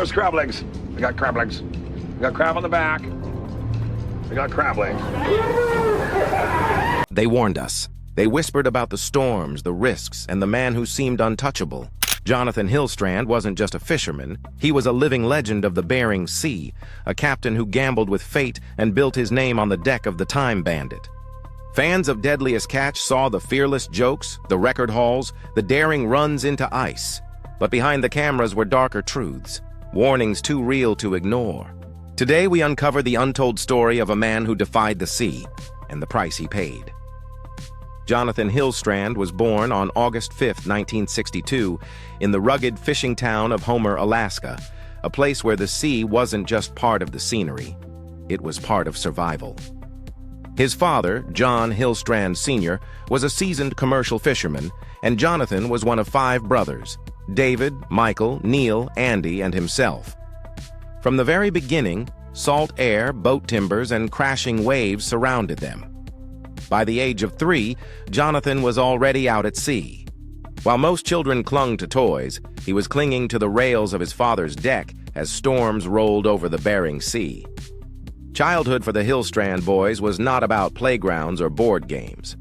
those crab legs. We got crab legs. We got crab on the back. We got crab legs. They warned us. They whispered about the storms, the risks, and the man who seemed untouchable. Johnathan Hillstrand wasn't just a fisherman. He was a living legend of the Bering Sea, a captain who gambled with fate and built his name on the deck of the Time Bandit. Fans of Deadliest Catch saw the fearless jokes, the record hauls, the daring runs into ice. But behind the cameras were darker truths, warnings too real to ignore. Today we uncover the untold story of a man who defied the sea, and the price he paid. Johnathan Hillstrand was born on August 5, 1962, in the rugged fishing town of Homer, Alaska, a place where the sea wasn't just part of the scenery, it was part of survival. His father, John Hillstrand Sr., was a seasoned commercial fisherman, and Johnathan was one of 5 brothers, David, Michael, Neil, Andy, and himself. From the very beginning, salt air, boat timbers, and crashing waves surrounded them. By the age of 3, Johnathan was already out at sea. While most children clung to toys, he was clinging to the rails of his father's deck as storms rolled over the Bering Sea. Childhood for the Hillstrand boys was not about playgrounds or board games.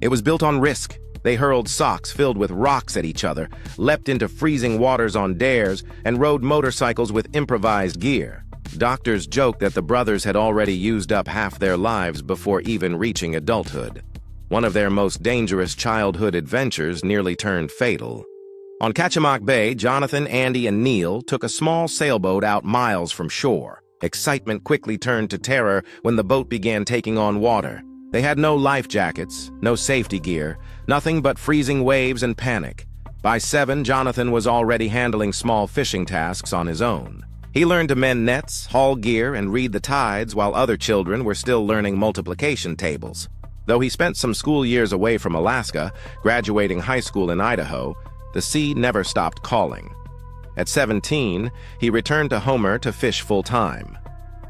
It was built on risk. They hurled socks filled with rocks at each other, leapt into freezing waters on dares, and rode motorcycles with improvised gear. Doctors joked that the brothers had already used up half their lives before even reaching adulthood. One of their most dangerous childhood adventures nearly turned fatal. On Kachemak Bay, Johnathan, Andy, and Neil took a small sailboat out miles from shore. Excitement quickly turned to terror when the boat began taking on water. They had no life jackets, no safety gear, nothing but freezing waves and panic. By 7, Johnathan was already handling small fishing tasks on his own. He learned to mend nets, haul gear, and read the tides while other children were still learning multiplication tables. Though he spent some school years away from Alaska, graduating high school in Idaho, the sea never stopped calling. At 17, he returned to Homer to fish full-time.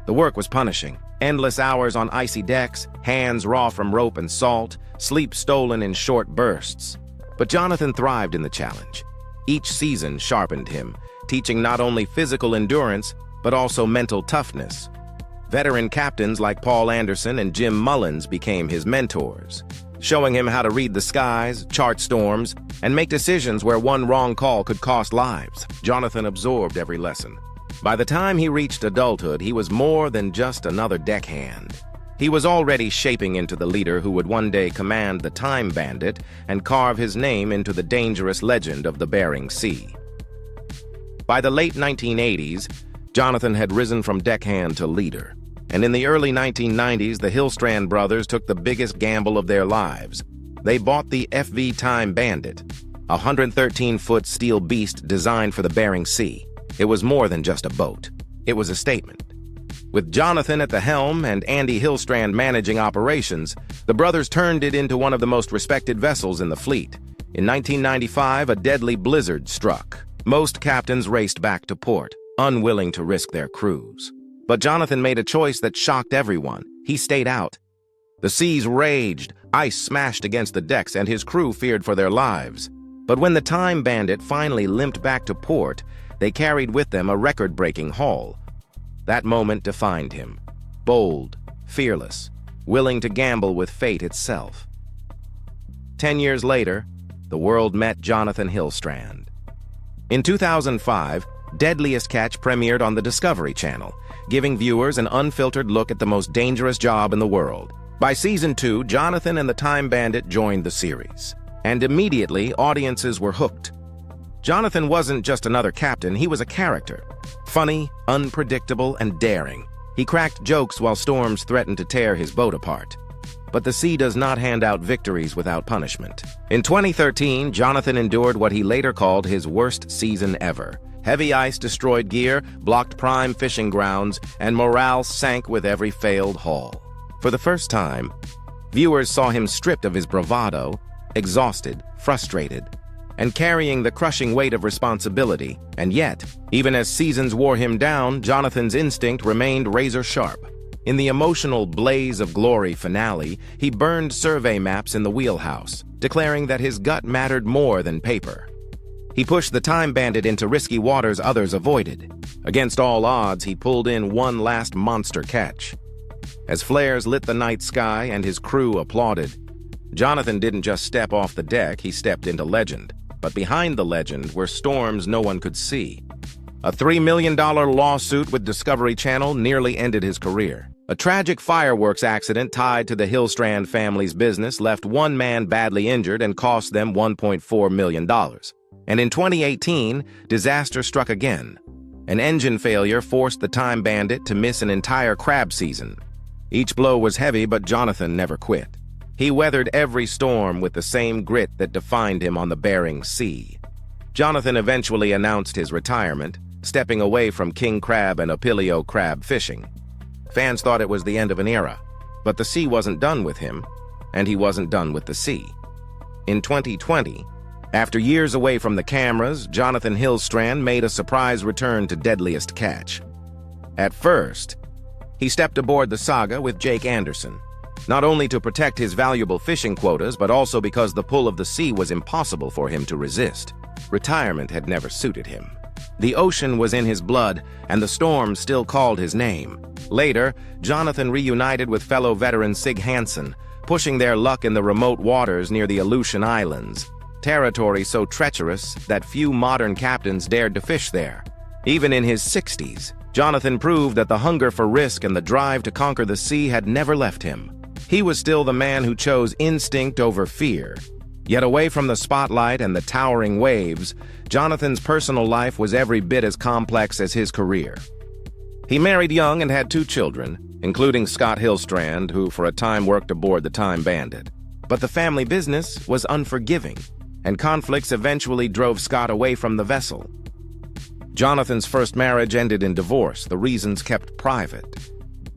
The work was punishing. Endless hours on icy decks, hands raw from rope and salt, sleep stolen in short bursts. But Johnathan thrived in the challenge. Each season sharpened him, teaching not only physical endurance, but also mental toughness. Veteran captains like Paul Anderson and Jim Mullins became his mentors, showing him how to read the skies, chart storms, and make decisions where one wrong call could cost lives. Johnathan absorbed every lesson. By the time he reached adulthood, he was more than just another deckhand. He was already shaping into the leader who would one day command the Time Bandit and carve his name into the dangerous legend of the Bering Sea. By the late 1980s, Johnathan had risen from deckhand to leader, and in the early 1990s, the Hillstrand brothers took the biggest gamble of their lives. They bought the FV Time Bandit, a 113-foot steel beast designed for the Bering Sea. It was more than just a boat. It was a statement. With Johnathan at the helm and Andy Hillstrand managing operations, the brothers turned it into one of the most respected vessels in the fleet. In 1995, a deadly blizzard struck. Most captains raced back to port, unwilling to risk their crews. But Johnathan made a choice that shocked everyone. He stayed out. The seas raged, ice smashed against the decks, and his crew feared for their lives. But when the Time Bandit finally limped back to port, they carried with them a record-breaking haul. That moment defined him. Bold, fearless, willing to gamble with fate itself. 10 years later, the world met Johnathan Hillstrand. In 2005, Deadliest Catch premiered on the Discovery Channel, giving viewers an unfiltered look at the most dangerous job in the world. By season 2, Johnathan and the Time Bandit joined the series, and immediately audiences were hooked. Johnathan wasn't just another captain, he was a character. Funny, unpredictable, and daring. He cracked jokes while storms threatened to tear his boat apart. But the sea does not hand out victories without punishment. In 2013, Johnathan endured what he later called his worst season ever. Heavy ice destroyed gear, blocked prime fishing grounds, and morale sank with every failed haul. For the first time, viewers saw him stripped of his bravado, exhausted, frustrated, and carrying the crushing weight of responsibility. And yet, even as seasons wore him down, Johnathan's instinct remained razor-sharp. In the emotional Blaze of Glory finale, he burned survey maps in the wheelhouse, declaring that his gut mattered more than paper. He pushed the Time Bandit into risky waters others avoided. Against all odds, he pulled in one last monster catch. As flares lit the night sky and his crew applauded, Johnathan didn't just step off the deck, he stepped into legend. But behind the legend were storms no one could see. A $3 million lawsuit with Discovery Channel nearly ended his career. A tragic fireworks accident tied to the Hillstrand family's business left one man badly injured and cost them $1.4 million. And in 2018, disaster struck again. An engine failure forced the Time Bandit to miss an entire crab season. Each blow was heavy, but Johnathan never quit. He weathered every storm with the same grit that defined him on the Bering Sea. Johnathan eventually announced his retirement, stepping away from king crab and opilio crab fishing. Fans thought it was the end of an era, but the sea wasn't done with him, and he wasn't done with the sea. In 2020, after years away from the cameras, Johnathan Hillstrand made a surprise return to Deadliest Catch. At first, he stepped aboard the saga with Jake Anderson, not only to protect his valuable fishing quotas, but also because the pull of the sea was impossible for him to resist. Retirement had never suited him. The ocean was in his blood, and the storms still called his name. Later, Johnathan reunited with fellow veteran Sig Hansen, pushing their luck in the remote waters near the Aleutian Islands, territory so treacherous that few modern captains dared to fish there. Even in his 60s, Johnathan proved that the hunger for risk and the drive to conquer the sea had never left him. He was still the man who chose instinct over fear. Yet away from the spotlight and the towering waves, Johnathan's personal life was every bit as complex as his career. He married young and had 2 children, including Scott Hillstrand, who for a time worked aboard the Time Bandit. But the family business was unforgiving, and conflicts eventually drove Scott away from the vessel. Johnathan's first marriage ended in divorce, the reasons kept private.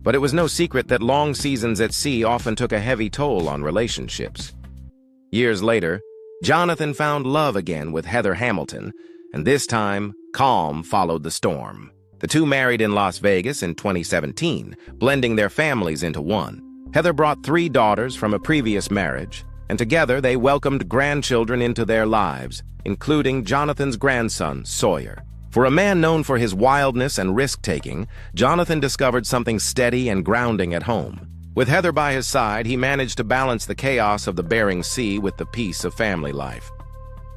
But it was no secret that long seasons at sea often took a heavy toll on relationships. Years later, Johnathan found love again with Heather Hamilton, and this time, calm followed the storm. The two married in Las Vegas in 2017, blending their families into one. Heather brought 3 daughters from a previous marriage, and together they welcomed grandchildren into their lives, including Johnathan's grandson, Sawyer. For a man known for his wildness and risk-taking, Johnathan discovered something steady and grounding at home. With Heather by his side, he managed to balance the chaos of the Bering Sea with the peace of family life.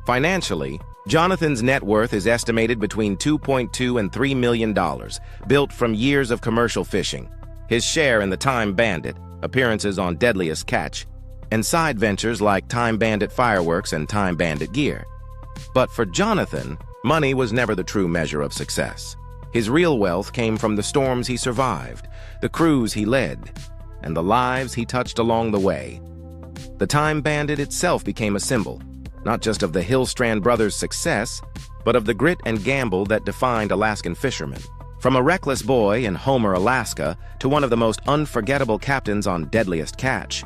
Financially, Johnathan's net worth is estimated between $2.2 and $3 million, built from years of commercial fishing, his share in the Time Bandit, appearances on Deadliest Catch, and side ventures like Time Bandit fireworks and Time Bandit gear. But for Johnathan, money was never the true measure of success. His real wealth came from the storms he survived, the crews he led, and the lives he touched along the way. The Time Bandit itself became a symbol, not just of the Hillstrand brothers' success, but of the grit and gamble that defined Alaskan fishermen. From a reckless boy in Homer, Alaska, to one of the most unforgettable captains on Deadliest Catch,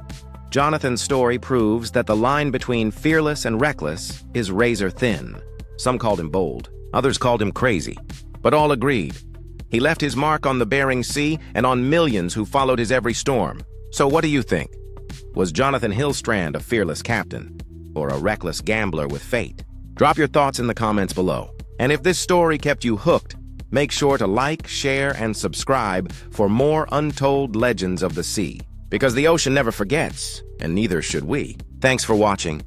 Johnathan's story proves that the line between fearless and reckless is razor thin. Some called him bold, others called him crazy, but all agreed. He left his mark on the Bering Sea and on millions who followed his every storm. So what do you think? Was Johnathan Hillstrand a fearless captain, or a reckless gambler with fate? Drop your thoughts in the comments below. And if this story kept you hooked, make sure to like, share, and subscribe for more untold legends of the sea. Because the ocean never forgets, and neither should we. Thanks for watching.